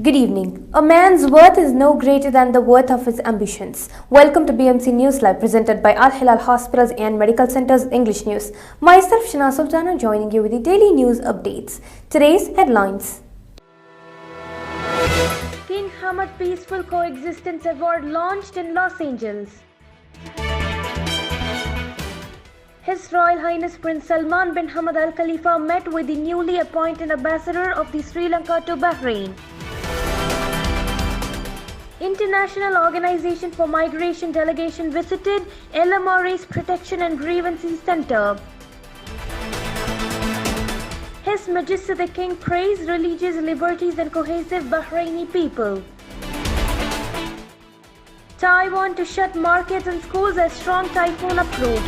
Good evening. A man's worth is no greater than the worth of his ambitions. Welcome to BMC News Live, presented by Al Hilal Hospitals and Medical Centers English News. Myself, Shana Sultana, joining you with the daily news updates. Today's headlines. King Hamad Peaceful Coexistence Award launched in Los Angeles. His Royal Highness Prince Salman bin Hamad Al Khalifa met with the newly appointed ambassador of the Sri Lanka to Bahrain. International Organization for Migration delegation visited LMRA's Protection and Grievances Center. His Majesty the King praised religious liberties and cohesive Bahraini people. Taiwan to shut markets and schools as strong typhoon approach.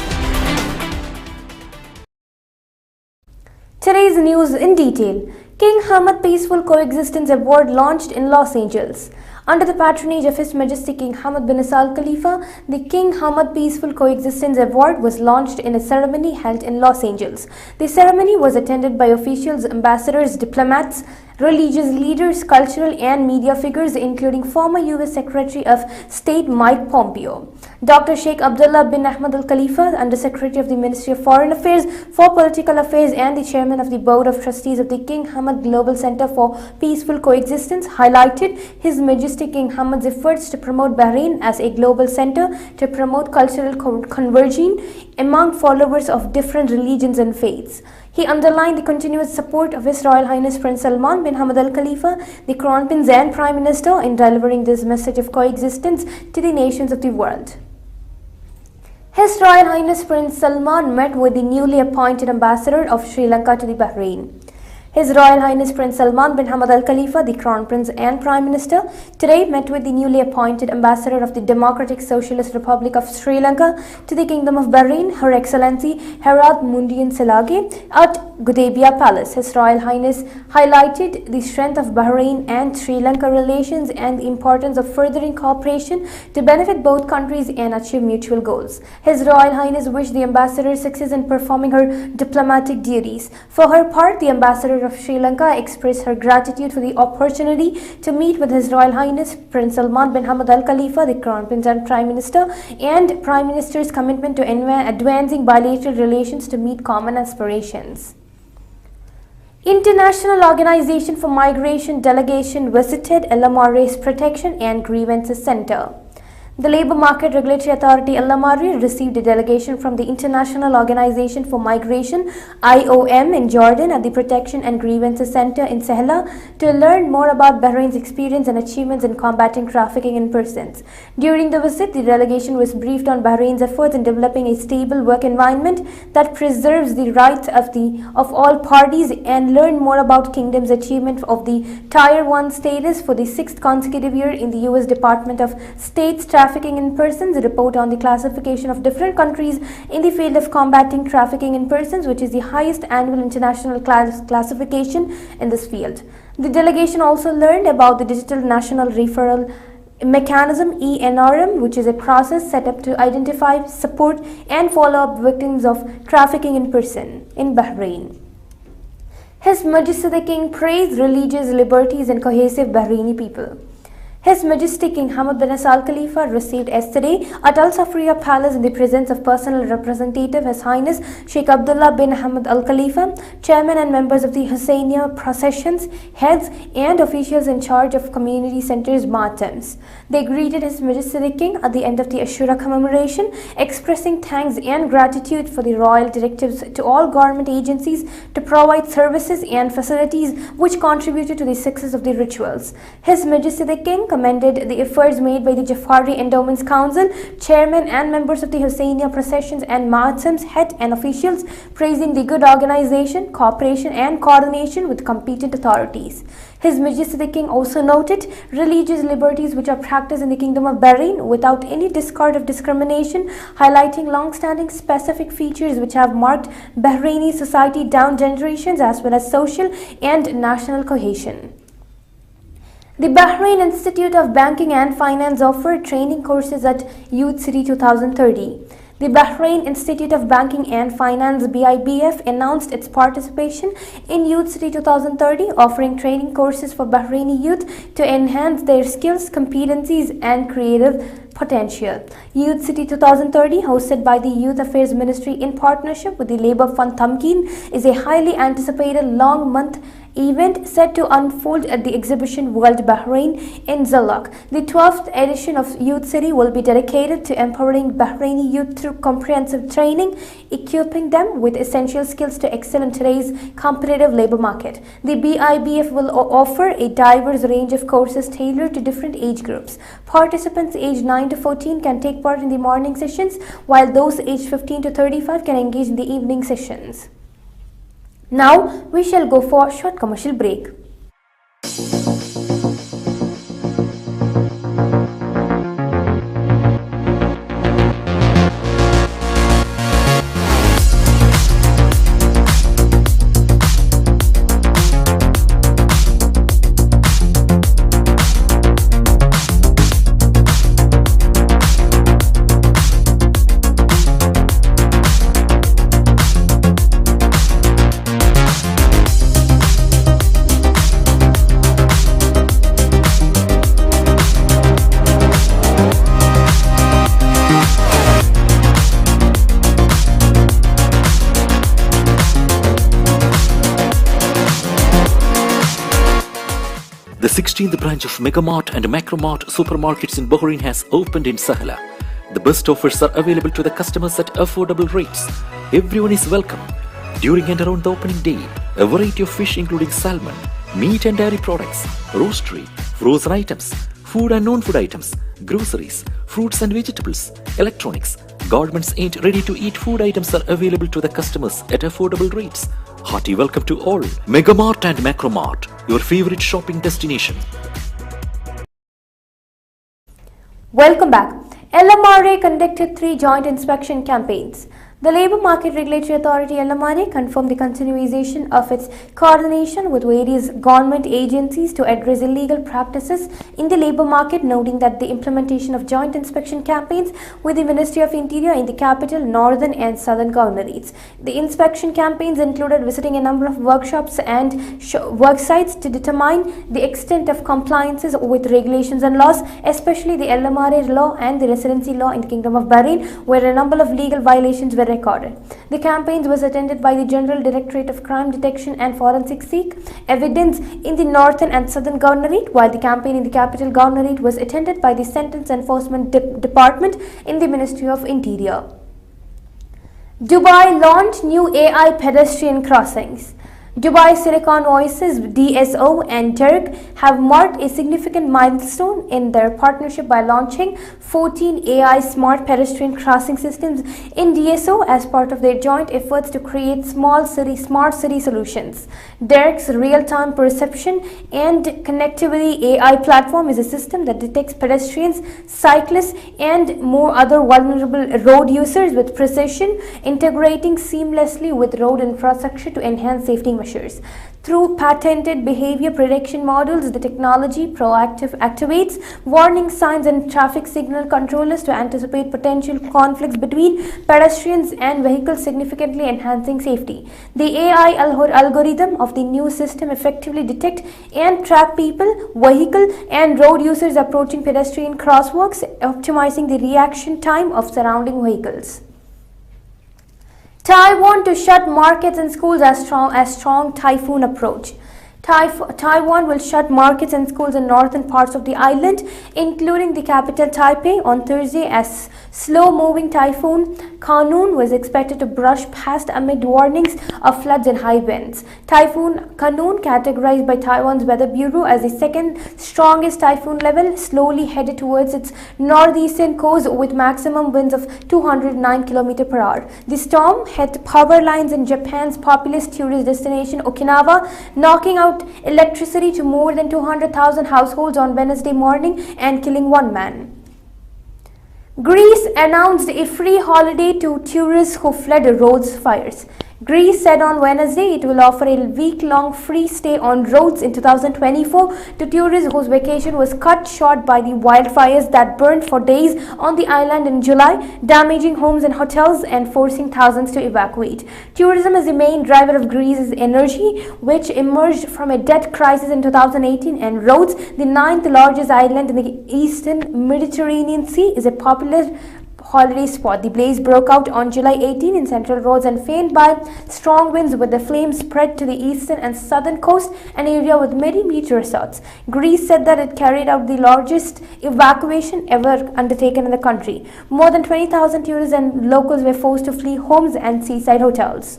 Today's news in detail. King Hamad Peaceful Coexistence Award launched in Los Angeles. Under the patronage of His Majesty King Hamad bin Al Khalifa, the King Hamad Peaceful Coexistence Award was launched in a ceremony held in Los Angeles. The ceremony was attended by officials, ambassadors, diplomats, religious leaders, cultural and media figures, including former U.S. Secretary of State Mike Pompeo, Dr. Sheikh Abdullah bin Ahmed Al Khalifa, Undersecretary of the Ministry of Foreign Affairs for Political Affairs and the Chairman of the Board of Trustees of the King Hamad Global Center for Peaceful Coexistence, highlighted His Majesty King Hamad's efforts to promote Bahrain as a global center to promote cultural convergence among followers of different religions and faiths. He underlined the continuous support of His Royal Highness Prince Salman bin Hamad Al Khalifa, the Crown Prince and Prime Minister, in delivering this message of coexistence to the nations of the world. His Royal Highness Prince Salman met with the newly appointed ambassador of Sri Lanka to the Bahrain. His Royal Highness Prince Salman bin Hamad Al Khalifa, the Crown Prince and Prime Minister, today met with the newly appointed ambassador of the Democratic Socialist Republic of Sri Lanka to the Kingdom of Bahrain, Her Excellency Herald Mundian Selage, at Gudebia Palace. His Royal Highness highlighted the strength of Bahrain and Sri Lanka relations and the importance of furthering cooperation to benefit both countries and achieve mutual goals. His Royal Highness wished the ambassador success in performing her diplomatic duties. For her part, the ambassador of Sri Lanka expressed her gratitude for the opportunity to meet with His Royal Highness Prince Salman bin Hamad Al Khalifa, the Crown Prince and Prime Minister, and Prime Minister's commitment to advancing bilateral relations to meet common aspirations. International Organization for Migration delegation visited LMRA's Protection and Grievances Center. The Labour Market Regulatory Authority LMRA received a delegation from the International Organization for Migration IOM in Jordan at the Protection and Grievances Center in Sahla to learn more about Bahrain's experience and achievements in combating trafficking in persons. During the visit, the delegation was briefed on Bahrain's efforts in developing a stable work environment that preserves the rights of all parties and learn more about Kingdom's achievement of the Tier 1 status for the 6th consecutive year in the U.S. Department of State's Trafficking in Persons report on the classification of different countries in the field of combating trafficking in persons, which is the highest annual international classification in this field. The delegation also learned about the Digital National Referral Mechanism (ENRM), which is a process set up to identify, support and follow up victims of trafficking in person in Bahrain. His Majesty the King praised religious liberties and cohesive Bahraini people. His Majesty King Hamad bin Al Khalifa received yesterday at Al Safriya Palace in the presence of personal representative His Highness Sheikh Abdullah bin Ahmed Al Khalifa, chairman and members of the Hussainiya processions, heads and officials in charge of community centers Matams. They greeted His Majesty the King at the end of the Ashura commemoration, expressing thanks and gratitude for the royal directives to all government agencies to provide services and facilities which contributed to the success of the rituals. His Majesty the King commended the efforts made by the Jafari Endowments Council, chairman and members of the Hussainiya processions and Matams, head and officials, praising the good organization, cooperation and coordination with competent authorities. His Majesty the King also noted religious liberties which are practiced in the Kingdom of Bahrain without any discard of discrimination, highlighting long-standing specific features which have marked Bahraini society down generations as well as social and national cohesion. The Bahrain Institute of Banking and Finance offered training courses at Youth City 2030. The Bahrain Institute of Banking and Finance (BIBF) announced its participation in Youth City 2030, offering training courses for Bahraini youth to enhance their skills, competencies, and creative potential. Youth City 2030, hosted by the Youth Affairs Ministry in partnership with the Labour Fund Tamkeen, is a highly anticipated long-month event set to unfold at the exhibition World Bahrain in Zalak. The 12th edition of Youth City will be dedicated to empowering Bahraini youth through comprehensive training, equipping them with essential skills to excel in today's competitive labor market. The BIBF will offer a diverse range of courses tailored to different age groups. Participants aged 9 to 14 can take part in the morning sessions, while those aged 15 to 35 can engage in the evening sessions. Now, we shall go for a short commercial break. The 16th branch of Megamart and Macromart supermarkets in Bahrain has opened in Sahla. The best offers are available to the customers at affordable rates. Everyone is welcome. During and around the opening day, a variety of fish including salmon, meat and dairy products, roastery, frozen items, food and non-food items, groceries, fruits and vegetables, electronics, garments and ready-to-eat food items are available to the customers at affordable rates. Hearty welcome to all. Megamart and Macromart, your favorite shopping destination. Welcome back. LMRA conducted 3 joint inspection campaigns. The Labour Market Regulatory Authority (LMRA) confirmed the continuation of its coordination with various government agencies to address illegal practices in the labour market, noting that the implementation of joint inspection campaigns with the Ministry of Interior in the capital, northern and southern governorates. The inspection campaigns included visiting a number of workshops and work sites to determine the extent of compliances with regulations and laws, especially the LMRA law and the residency law in the Kingdom of Bahrain, where a number of legal violations were recorded. The campaigns was attended by the General Directorate of Crime Detection and Forensic Seek Evidence in the northern and southern governorate, while the campaign in the capital governorate was attended by the Sentence Enforcement Department in the Ministry of Interior. Dubai launched new AI pedestrian crossings. Dubai Silicon Voices DSO and Dirk have marked a significant milestone in their partnership by launching 14 AI smart pedestrian crossing systems in DSO as part of their joint efforts to create smart city solutions. Dirk's real-time perception and connectivity AI platform is a system that detects pedestrians, cyclists, and more other vulnerable road users with precision, integrating seamlessly with road infrastructure to enhance safety measures. Through patented behavior prediction models, the technology proactively activates warning signs and traffic signal controllers to anticipate potential conflicts between pedestrians and vehicles, significantly enhancing safety. The AI algorithm of the new system effectively detect and track people, vehicle, and road users approaching pedestrian crosswalks, optimizing the reaction time of surrounding vehicles. Taiwan to shut markets and schools as strong typhoon approach. Taiwan will shut markets and schools in northern parts of the island, including the capital Taipei, on Thursday as slow-moving typhoon Khanun was expected to brush past amid warnings of floods and high winds. Typhoon Khanun, categorized by Taiwan's Weather Bureau as the second strongest typhoon level, slowly headed towards its northeastern coast with maximum winds of 209 km per hour. The storm hit power lines in Japan's populous tourist destination Okinawa, knocking out electricity to more than 200,000 households on Wednesday morning and killing one man. Greece announced a free holiday to tourists who fled Rhodes fires. Greece said on Wednesday it will offer a week-long free stay on Rhodes in 2024 to tourists whose vacation was cut short by the wildfires that burned for days on the island in July, damaging homes and hotels and forcing thousands to evacuate. Tourism is the main driver of Greece's energy, which emerged from a debt crisis in 2018, and Rhodes, the ninth largest island in the eastern Mediterranean Sea, is a popular holiday spot. The blaze broke out on July 18 in central Rhodes and fanned by strong winds, with the flames spread to the eastern and southern coast, an area with many beach resorts. Greece said that it carried out the largest evacuation ever undertaken in the country. More than 20,000 tourists and locals were forced to flee homes and seaside hotels.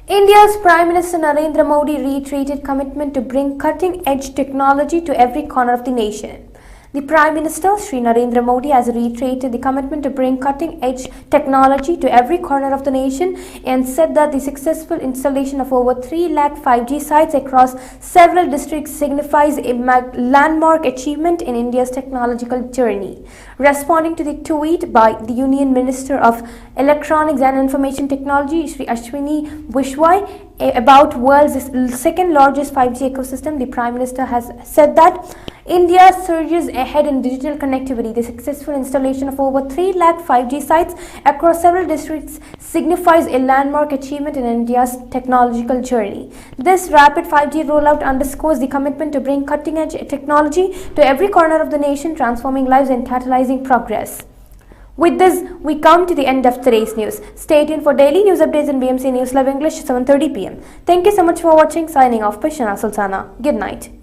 India's Prime Minister Narendra Modi reiterated commitment to bring cutting-edge technology to every corner of the nation. The Prime Minister, Shri Narendra Modi, has reiterated the commitment to bring cutting-edge technology to every corner of the nation and said that the successful installation of over 3 lakh 5G sites across several districts signifies a landmark achievement in India's technological journey. Responding to the tweet by the Union Minister of Electronics and Information Technology, Shri Ashwini Vishwai, about world's second largest 5G ecosystem, the Prime Minister has said that India surges ahead in digital connectivity. The successful installation of over 3 lakh 5G sites across several districts signifies a landmark achievement in India's technological journey. This rapid 5G rollout underscores the commitment to bring cutting-edge technology to every corner of the nation, transforming lives and catalyzing progress. With this, we come to the end of today's news. Stay tuned for daily news updates in BMC News Live English 7:30 p.m. Thank you so much for watching. Signing off by Shana Sultana. Good night.